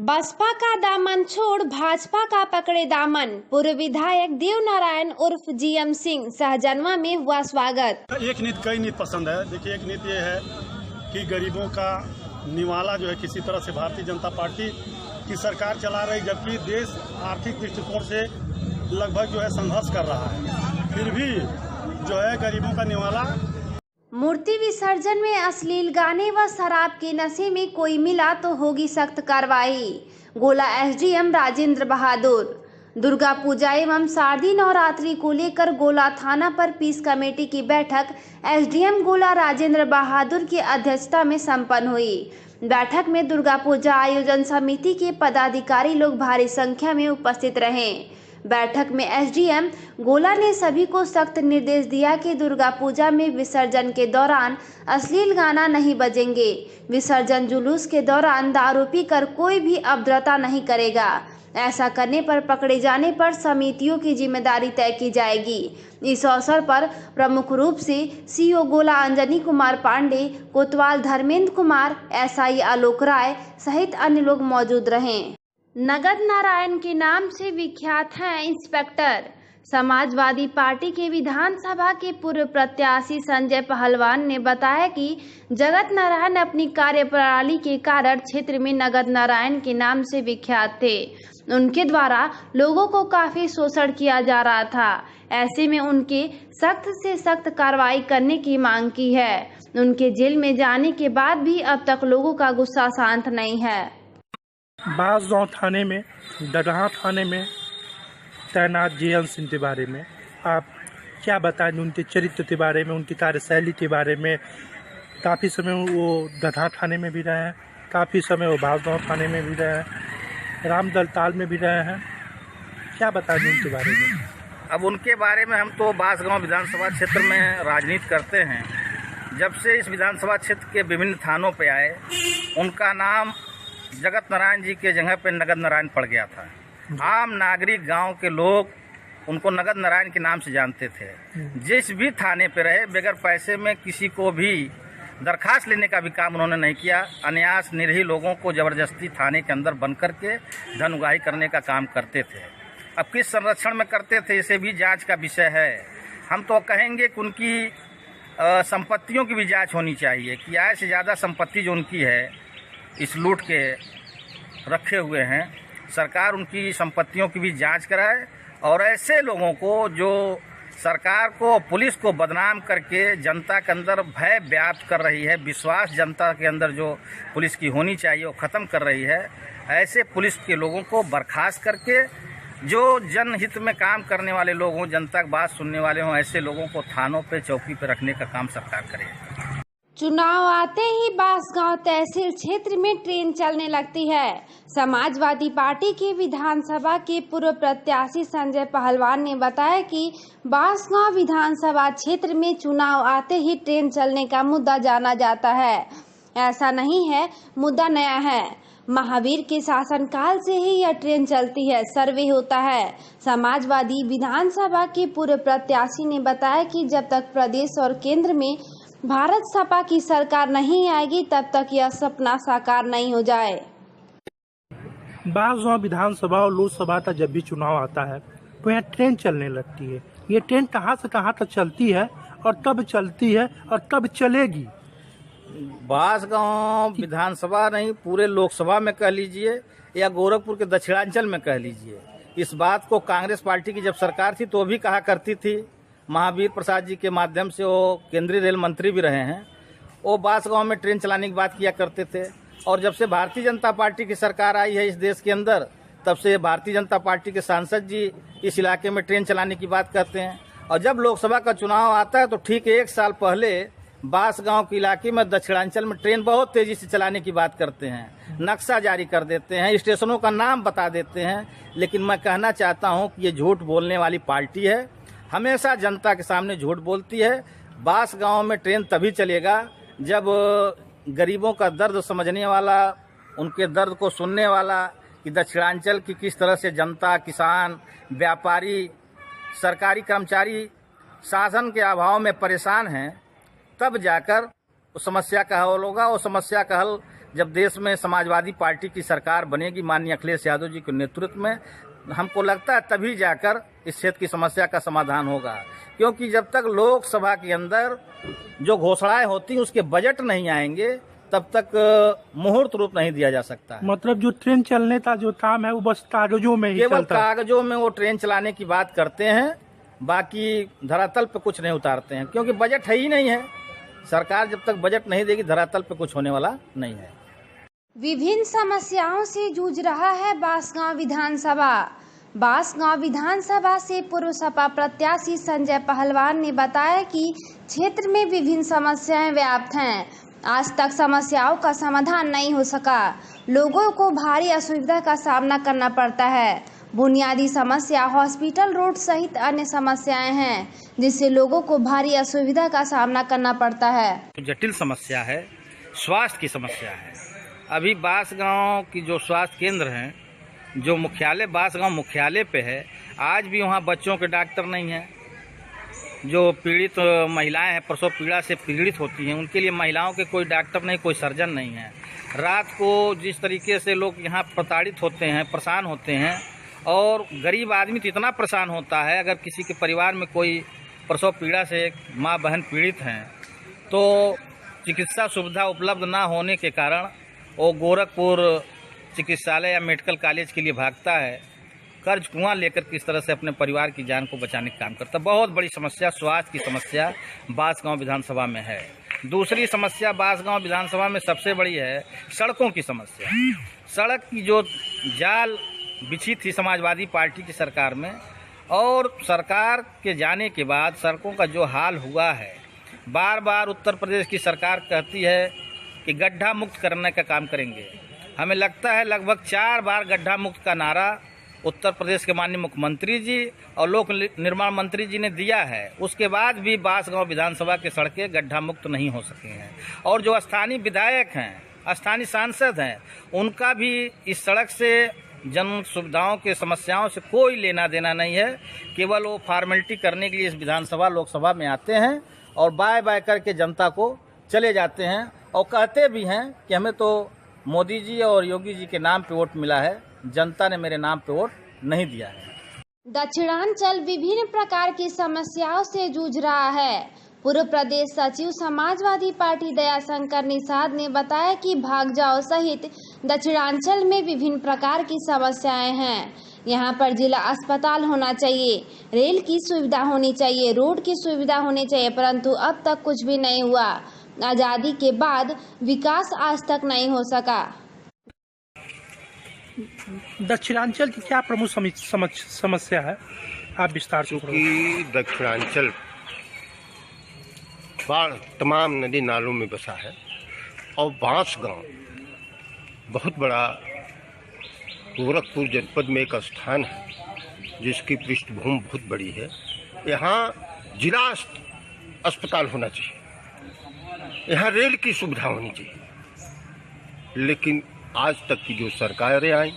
बसपा का दामन छोड़ भाजपा का पकड़े दामन। पूर्व विधायक देव नारायण उर्फ जीएम सिंह सहजनवा में हुआ स्वागत। एक नीति कई नीति पसंद है। देखिए, एक नीति ये है कि गरीबों का निवाला जो है किसी तरह से भारतीय जनता पार्टी की सरकार चला रही, जबकि देश आर्थिक दृष्टिकोण से लगभग जो है संघर्ष कर रहा है, फिर भी जो है गरीबों का निवाला। मूर्ति विसर्जन में अश्लील गाने व शराब के नशे में कोई मिला तो होगी सख्त कार्रवाई, गोला एसडीएम राजेंद्र बहादुर। दुर्गा पूजा एवं शारदीय नवरात्रि को लेकर गोला थाना पर पीस कमेटी की बैठक एसडीएम गोला राजेंद्र बहादुर की अध्यक्षता में संपन्न हुई। बैठक में दुर्गा पूजा आयोजन समिति के पदाधिकारी लोग भारी संख्या में उपस्थित रहे। बैठक में एसडीएम गोला ने सभी को सख्त निर्देश दिया कि दुर्गा पूजा में विसर्जन के दौरान अश्लील गाना नहीं बजेंगे। विसर्जन जुलूस के दौरान दारू पीकर कोई भी अभद्रता नहीं करेगा। ऐसा करने पर पकड़े जाने पर समितियों की जिम्मेदारी तय की जाएगी। इस अवसर पर प्रमुख रूप से सीओ गोला अंजनी कुमार पांडे, कोतवाल धर्मेंद्र कुमार, एसआई आलोक राय सहित अन्य लोग मौजूद रहे। नगद नारायण के नाम से विख्यात हैं इंस्पेक्टर। समाजवादी पार्टी के विधानसभा के पूर्व प्रत्याशी संजय पहलवान ने बताया कि जगत नारायण अपनी कार्यप्रणाली के कारण क्षेत्र में नगद नारायण के नाम से विख्यात थे। उनके द्वारा लोगों को काफी शोषण किया जा रहा था। ऐसे में उनके सख्त से सख्त कार्रवाई करने की मांग की है। उनके जेल में जाने के बाद भी अब तक लोगों का गुस्सा शांत नहीं है। बांसगांव थाने में, डगहा थाने में तैनात जीएम सिंह के बारे में आप क्या बताएं? उनके चरित्र के बारे में, उनकी कार्यशैली के बारे में। काफ़ी समय वो डगहा थाने में भी रहे हैं, काफ़ी समय वो बांसगांव थाने में भी रहे हैं, रामदल ताल में भी रहे हैं। क्या बताएं उनके बारे में? अब उनके बारे में हम तो बांसगांव विधानसभा क्षेत्र में राजनीति करते हैं। जब से इस विधानसभा क्षेत्र के विभिन्न थानों पे आए, उनका नाम जगत नारायण जी के जगह पे नगद नारायण पड़ गया था। आम नागरिक, गांव के लोग उनको नगद नारायण के नाम से जानते थे। जिस भी थाने पे रहे, बगैर पैसे में किसी को भी दरखास्त लेने का भी काम उन्होंने नहीं किया। अनायास निरीह लोगों को जबरदस्ती थाने के अंदर बंद करके धन उगाही करने का काम करते थे। अब किस संरक्षण में करते थे, इसे भी जांच का विषय है। हम तो कहेंगे कि उनकी संपत्तियों की भी जांच होनी चाहिए कि आय से ज़्यादा संपत्ति जो उनकी है इस लूट के रखे हुए हैं। सरकार उनकी संपत्तियों की भी जांच कराए और ऐसे लोगों को जो सरकार को, पुलिस को बदनाम करके जनता के अंदर भय व्याप्त कर रही है, विश्वास जनता के अंदर जो पुलिस की होनी चाहिए वो ख़त्म कर रही है, ऐसे पुलिस के लोगों को बर्खास्त करके जो जनहित में काम करने वाले लोग हों, जनता की बात सुनने वाले हों, ऐसे लोगों को थानों पे, चौकी पे रखने का काम सरकार करे। चुनाव आते ही बांसगांव तहसील क्षेत्र में ट्रेन चलने लगती है। समाजवादी पार्टी के विधानसभा के पूर्व प्रत्याशी संजय पहलवान ने बताया कि बांसगांव विधानसभा क्षेत्र में चुनाव आते ही ट्रेन चलने का मुद्दा जाना जाता है। ऐसा नहीं है, मुद्दा नया है। महावीर के शासनकाल से ही यह ट्रेन चलती है, सर्वे होता है। समाजवादी विधानसभा के पूर्व प्रत्याशी ने बताया कि जब तक प्रदेश और केंद्र में भारत सपा की सरकार नहीं आएगी तब तक यह सपना साकार नहीं हो जाए। बांसगांव विधानसभा और लोकसभा का जब भी चुनाव आता है तो यहाँ ट्रेन चलने लगती है। ये ट्रेन कहाँ से कहाँ तक चलती है और कब चलती है और कब चलेगी? बांसगांव विधानसभा नहीं, पूरे लोकसभा में कह लीजिए या गोरखपुर के दक्षिणांचल में कह लीजिए, इस बात को कांग्रेस पार्टी की जब सरकार थी तो भी कहा करती थी। महावीर प्रसाद जी के माध्यम से वो केंद्रीय रेल मंत्री भी रहे हैं। वो बांसगांव में ट्रेन चलाने की बात किया करते थे। और जब से भारतीय जनता पार्टी की सरकार आई है इस देश के अंदर, तब से भारतीय जनता पार्टी के सांसद जी इस इलाके में ट्रेन चलाने की बात करते हैं। और जब लोकसभा का चुनाव आता है तो ठीक 1 साल पहले बांसगांव के इलाके में, दक्षिणांचल में ट्रेन बहुत तेजी से चलाने की बात करते हैं। नक्शा जारी कर देते हैं, स्टेशनों का नाम बता देते हैं। लेकिन मैं कहना चाहता हूँ कि ये झूठ बोलने वाली पार्टी है, हमेशा जनता के सामने झूठ बोलती है। बांसगांव में ट्रेन तभी चलेगा जब गरीबों का दर्द समझने वाला, उनके दर्द को सुनने वाला, कि दक्षिणांचल की किस तरह से जनता, किसान, व्यापारी, सरकारी कर्मचारी शासन के अभाव में परेशान हैं, तब जाकर उस समस्या का हल होगा। वो समस्या का हल जब देश में समाजवादी पार्टी की सरकार बनेगी माननीय अखिलेश यादव जी के नेतृत्व में, हमको लगता है तभी जाकर इस क्षेत्र की समस्या का समाधान होगा। क्योंकि जब तक लोकसभा के अंदर जो घोषणाएं होती हैं उसके बजट नहीं आएंगे तब तक मुहूर्त रूप नहीं दिया जा सकता है। मतलब जो ट्रेन चलने का जो काम है वो बस कागजों में ही केवल चलता है। कागजों में वो ट्रेन चलाने की बात करते हैं, बाकी धरातल पे कुछ नहीं उतारते हैं, क्योंकि बजट है ही नहीं है। सरकार जब तक बजट नहीं देगी धरातल पे कुछ होने वाला नहीं है। विभिन्न समस्याओं से जूझ रहा है बांसगांव विधानसभा। बांसगांव विधानसभा से पूर्व सपा प्रत्याशी संजय पहलवान ने बताया कि क्षेत्र में विभिन्न समस्याएं व्याप्त हैं। आज तक समस्याओं का समाधान नहीं हो सका। लोगों को भारी असुविधा का सामना करना पड़ता है। बुनियादी समस्या हॉस्पिटल रोड सहित अन्य समस्याएं हैं, जिससे लोगों को भारी असुविधा का सामना करना पड़ता है। जटिल समस्या है, स्वास्थ्य की समस्या है। अभी बांसगांव की जो स्वास्थ्य केंद्र हैं, जो मुख्यालय बांसगांव मुख्यालय पे है, आज भी वहाँ बच्चों के डॉक्टर नहीं हैं। जो पीड़ित महिलाएं हैं, प्रसव पीड़ा से पीड़ित होती हैं, उनके लिए महिलाओं के कोई डॉक्टर नहीं, कोई सर्जन नहीं है। रात को जिस तरीके से लोग यहाँ प्रताड़ित होते हैं, परेशान होते हैं, और गरीब आदमी तो इतना परेशान होता है, अगर किसी के परिवार में कोई प्रसव पीड़ा से माँ बहन पीड़ित हैं तो चिकित्सा सुविधा उपलब्ध ना होने के कारण वो गोरखपुर चिकित्सालय या मेडिकल कॉलेज के लिए भागता है, कर्ज कुआं लेकर किस तरह से अपने परिवार की जान को बचाने का काम करता है। बहुत बड़ी समस्या स्वास्थ्य की समस्या बांसगांव विधानसभा में है। दूसरी समस्या बांसगांव विधानसभा में सबसे बड़ी है सड़कों की समस्या। सड़क की जो जाल बिछी थी समाजवादी पार्टी की सरकार में, और सरकार के जाने के बाद सड़कों का जो हाल हुआ है, बार बार उत्तर प्रदेश की सरकार कहती है कि गड्ढा मुक्त करने का काम करेंगे। हमें लगता है लगभग 4 बार गड्ढा मुक्त का नारा उत्तर प्रदेश के माननीय मुख्यमंत्री जी और लोक निर्माण मंत्री जी ने दिया है, उसके बाद भी बांसगांव विधानसभा के सड़कें गड्ढा मुक्त नहीं हो सके हैं। और जो स्थानीय विधायक हैं, स्थानीय सांसद हैं, उनका भी इस सड़क से जन सुविधाओं के समस्याओं से कोई लेना देना नहीं है। केवल वो फॉर्मेलिटी करने के लिए इस विधानसभा लोकसभा में आते हैं और बाय बाय करके जनता को चले जाते हैं, और कहते भी हैं कि हमें तो मोदी जी और योगी जी के नाम पे वोट मिला है, जनता ने मेरे नाम पे वोट नहीं दिया है। दक्षिणांचल विभिन्न प्रकार की समस्याओं से जूझ रहा है। पूर्व प्रदेश सचिव समाजवादी पार्टी दयाशंकर निषाद ने बताया कि भागजाओ सहित दक्षिणांचल में विभिन्न प्रकार की समस्याएं हैं। यहाँ पर जिला अस्पताल होना चाहिए, रेल की सुविधा होनी चाहिए, रोड की सुविधा होनी चाहिए, परंतु अब तक कुछ भी नहीं हुआ। आजादी के बाद विकास आज तक नहीं हो सका। दक्षिणांचल की क्या प्रमुख समस्या है, आप विस्तार से? क्योंकि दक्षिणांचल बाढ़ तमाम नदी नालों में बसा है, और बांसगांव बहुत बड़ा गोरखपुर जनपद में एक स्थान है जिसकी पृष्ठभूमि बहुत बड़ी है। यहाँ जिला अस्पताल होना चाहिए, यहाँ रेल की सुविधा होनी चाहिए, लेकिन आज तक की जो सरकारें आई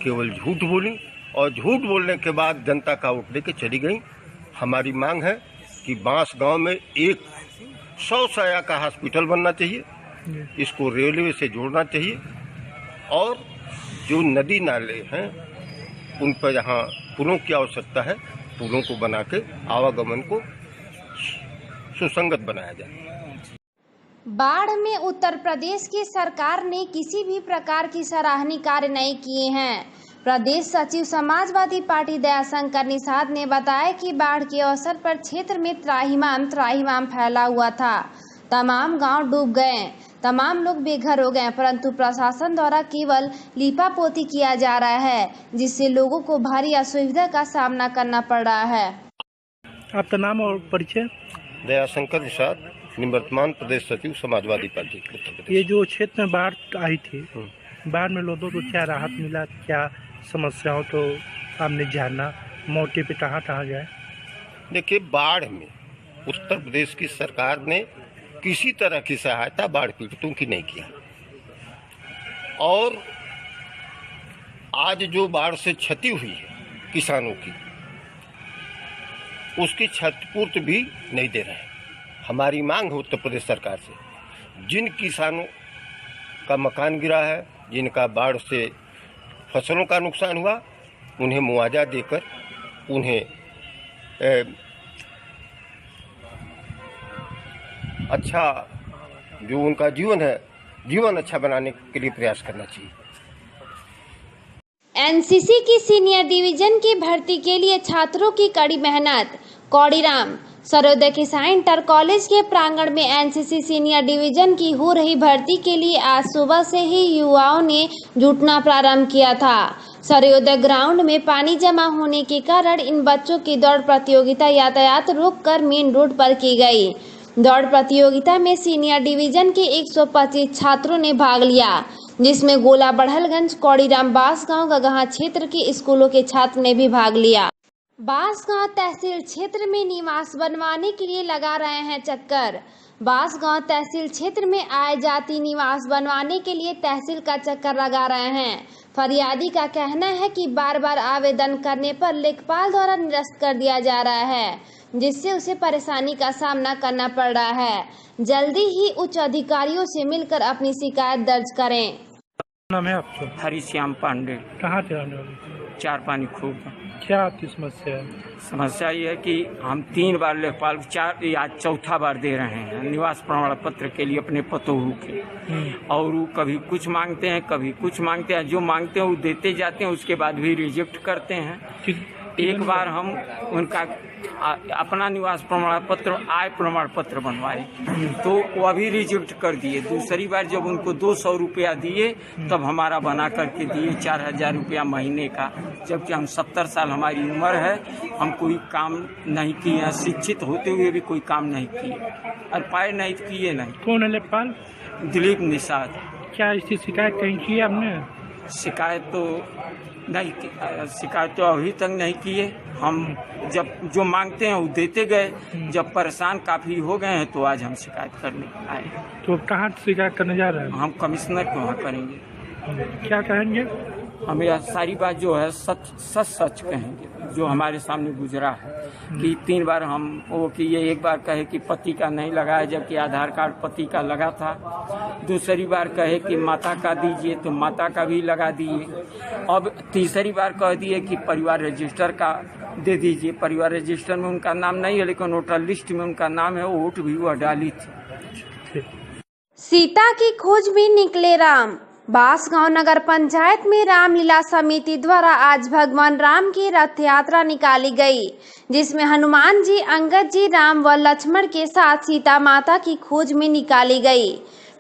केवल झूठ बोली, और झूठ बोलने के बाद जनता का वोट लेके चली गई। हमारी मांग है कि बांसगांव में एक 100 शैय्या का हॉस्पिटल बनना चाहिए, इसको रेलवे से जोड़ना चाहिए, और जो नदी नाले हैं उन पर जहाँ पुलों की आवश्यकता है, पुलों को बना के आवागमन को सुसंगत बनाया जाए। बाढ़ में उत्तर प्रदेश की सरकार ने किसी भी प्रकार की सराहनीय कार्य नहीं किए हैं। प्रदेश सचिव समाजवादी पार्टी दयाशंकर निषाद ने बताया कि बाढ़ के अवसर पर क्षेत्र में त्राहिमाम फैला हुआ था। तमाम गांव डूब गए, तमाम लोग बेघर हो गए, परंतु प्रशासन द्वारा केवल लीपापोती किया जा रहा है, जिससे लोगों को भारी असुविधा का सामना करना पड़ रहा है। आपका नाम और परिचय? दयाशंकर निषाद, निवर्तमान प्रदेश सचिव समाजवादी पार्टी उत्तर प्रदेश। ये जो क्षेत्र में बाढ़ आई थी, बाढ़ में लोगों को क्या राहत मिला, क्या समस्याओं तो आपने जाना, मौके पे कहाँ गए? देखिए, बाढ़ में उत्तर प्रदेश की सरकार ने किसी तरह की सहायता बाढ़ पीड़ितों की नहीं किया, और आज जो बाढ़ से क्षति हुई है किसानों की, उसकी क्षतिपूर्ति भी नहीं दे रहे हैं। हमारी मांग है उत्तर प्रदेश सरकार से, जिन किसानों का मकान गिरा है, जिनका बाढ़ से फसलों का नुकसान हुआ, उन्हें मुआवजा देकर उन्हें अच्छा जो उनका जीवन है, जीवन अच्छा बनाने के लिए प्रयास करना चाहिए। एनसीसी की सीनियर डिवीजन की भर्ती के लिए छात्रों की कड़ी मेहनत। कौड़ीराम सर्वोदय किसान इंटर कॉलेज के प्रांगण में एनसीसी सीनियर डिवीजन की हो रही भर्ती के लिए आज सुबह से ही युवाओं ने जुटना प्रारंभ किया था। सर्वोदय ग्राउंड में पानी जमा होने के कारण इन बच्चों की दौड़ प्रतियोगिता यातायात रोककर मेन रोड पर की गई। दौड़ प्रतियोगिता में सीनियर डिवीजन के 125 छात्रों ने भाग लिया, जिसमें गोला बढ़लगंज, कौड़ीराम, बांसगांव, गगहा क्षेत्र के स्कूलों के छात्र ने भी भाग लिया। बांसगांव तहसील क्षेत्र में निवास बनवाने के लिए लगा रहे हैं चक्कर। बांसगांव तहसील क्षेत्र में आए जाति निवास बनवाने के लिए तहसील का चक्कर लगा रहे हैं। फरियादी का कहना है कि बार बार आवेदन करने पर लेखपाल द्वारा निरस्त कर दिया जा रहा है, जिससे उसे परेशानी का सामना करना पड़ रहा है। जल्दी ही उच्च अधिकारियों से मिलकर अपनी शिकायत दर्ज करें। नाम है आपका? हरिश्याम पांडे। कहाँ से रहने वाले? चार पानी खूब। क्या आपकी समस्या है? समस्या ये है कि हम 3 बार लेखपाल आज चौथा बार दे रहे हैं निवास प्रमाण पत्र के लिए अपने पतोहू के, और वो कभी कुछ मांगते हैं, कभी कुछ मांगते हैं। जो मांगते हैं वो देते जाते हैं, उसके बाद भी रिजेक्ट करते हैं। एक बार हम उनका अपना निवास प्रमाण पत्र, आय प्रमाण पत्र बनवाए तो वो अभी रिजेक्ट कर दिए। दूसरी बार जब उनको 200 रुपया दिए तब हमारा बना करके दिए 4000 रुपया महीने का, जबकि हम 70 साल हमारी उम्र है, हम कोई काम नहीं किए, शिक्षित होते हुए भी कोई काम नहीं किए और पाए नहीं किए नहीं। कौन है लेखपाल? दिलीप निषाद। क्या इसकी शिकायत कहीं की आपने? शिकायत तो नहीं, शिकायत तो अभी तक नहीं की है। हम जब जो मांगते हैं वो देते गए, जब परेशान काफ़ी हो गए हैं तो आज हम शिकायत करने आए। तो कहाँ शिकायत करने जा रहे हैं? हम कमिश्नर को वहाँ करेंगे। क्या कहेंगे? हम यह सारी बात जो है सच कहेंगे, जो हमारे सामने गुजरा है कि 3 बार हम वो कि ये एक बार कहे कि पति का नहीं लगा है, जबकि आधार कार्ड पति का लगा था। दूसरी बार कहे कि माता का दीजिए तो माता का भी लगा दिए। अब तीसरी बार कह दिए कि परिवार रजिस्टर का दे दीजिए। परिवार रजिस्टर में उनका नाम नहीं है, लेकिन वोटर लिस्ट में उनका नाम है, वोट भी वह डाली थी। सीता की खोज में निकले राम। बांसगांव नगर पंचायत में रामलीला समिति द्वारा आज भगवान राम की रथ यात्रा निकाली गई, जिसमें हनुमान जी, अंगद जी, राम व लक्ष्मण के साथ सीता माता की खोज में निकाली गई,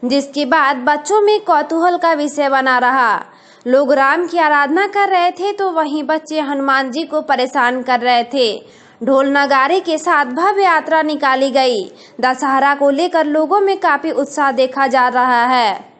जिसके बाद बच्चों में कौतूहल का विषय बना रहा। लोग राम की आराधना कर रहे थे तो वहीं बच्चे हनुमान जी को परेशान कर रहे थे। ढोल नगारे के साथ भव्य यात्रा निकाली गई। दशहरा को लेकर लोगों में काफी उत्साह देखा जा रहा है।